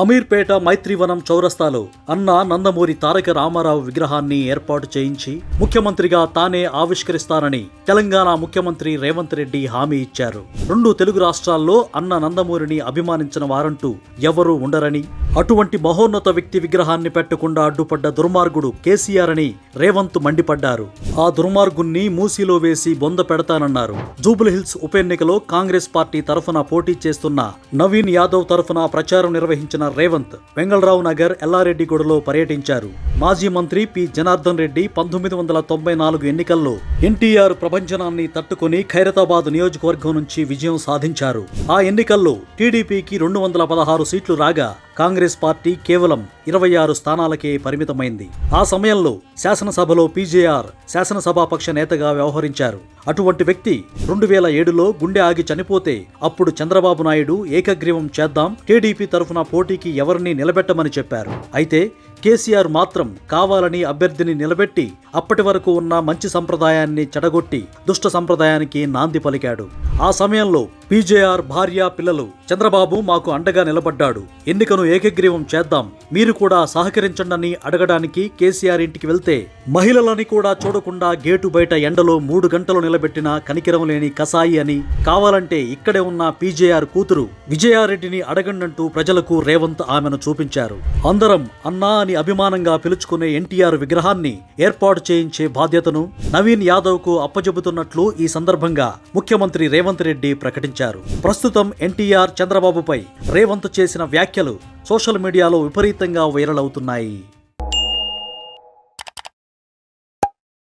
అమీర్పేట మైత్రివనం చౌరస్తాలో అన్న నందమూరి తారక రామారావు విగ్రహాన్ని ఏర్పాటు చేయించి ముఖ్యమంత్రిగా తానే ఆవిష్కరిస్తానని తెలంగాణ ముఖ్యమంత్రి రేవంత్ రెడ్డి హామీ ఇచ్చారు. 2 తెలుగు రాష్ట్రాల్లో అన్న నందమూరిని అభిమానించిన వారంటూ ఎవరూ ఉండరని, అటువంటి మహోన్నత వ్యక్తి విగ్రహాన్ని పెట్టకుండా అడ్డుపడ్డ దుర్మార్గుడు కేసీఆర్ అని రేవంత్ మండిపడ్డారు. ఆ దుర్మార్గుణ్ణి మూసీలో వేసి బొంద పెడతానన్నారు. జూబ్లీహిల్స్ ఉప ఎన్నికలో కాంగ్రెస్ పార్టీ తరఫున పోటీ చేస్తున్న నవీన్ యాదవ్ తరఫున ప్రచారం నిర్వహించిన రేవంత్ వెంగళరావు నగర్, ఎల్లారెడ్డిగూడలో పర్యటించారు. మాజీ మంత్రి పి జనార్దన్ రెడ్డి 1994 ఎన్నికల్లో ఎన్టీఆర్ ప్రభంజనాన్ని తట్టుకుని ఖైరతాబాద్ నియోజకవర్గం నుంచి విజయం సాధించారు. ఆ ఎన్నికల్లో టీడీపీకి 216 సీట్లు రాగా కాంగ్రెస్ పార్టీ కేవలం 26 స్థానాలకే పరిమితమైంది. ఆ సమయంలో శాసనసభలో పీజేఆర్ శాసనసభాపక్ష నేతగా వ్యవహరించారు. అటువంటి వ్యక్తి 2007లో గుండె ఆగి చనిపోతే అప్పుడు చంద్రబాబు నాయుడు ఏకగ్రీవం చేద్దాం, టీడీపీ తరఫున పోటీకి ఎవరిని నిలబెట్టమని చెప్పారు. అయితే కేసీఆర్ మాత్రం కావాలని అభ్యర్థిని నిలబెట్టి అప్పటి వరకు ఉన్న మంచి సంప్రదాయాన్ని చెడగొట్టి దుష్ట సంప్రదాయానికి నాంది పలికాడు. ఆ సమయంలో పీజేఆర్ భార్య, పిల్లలు చంద్రబాబు మాకు అండగా నిలబడ్డాడు, ఎన్నికను ఏకగ్రీవం చేద్దాం, మీరు కూడా సహకరించండి అడగడానికి కేసీఆర్ ఇంటికి వెళ్తే మహిళలని కూడా చూడకుండా గేటు బయట ఎండలో 3 గంటలు నిలబెట్టిన కనికరం లేని కసాయి అని, కావాలంటే ఇక్కడే ఉన్న పీజేఆర్ కూతురు విజయారెడ్డిని అడగండంటూ ప్రజలకు రేవంత్ ఆమెను చూపించారు. అందరం అన్నా అని అభిమానంగా పిలుచుకునే ఎన్టీఆర్ విగ్రహాన్ని ఏర్పాటు చేయించే బాధ్యతను నవీన్ యాదవ్ కు అప్పజెబుతున్నట్లు ఈ సందర్భంగా ముఖ్యమంత్రి రేవంత్ రెడ్డి ప్రకటించారు. ప్రస్తుతం ఎన్టీఆర్, చంద్రబాబుపై రేవంత్ చేసిన వ్యాఖ్యలు సోషల్ మీడియాలో విపరీతంగా వైరల్ అవుతున్నాయి.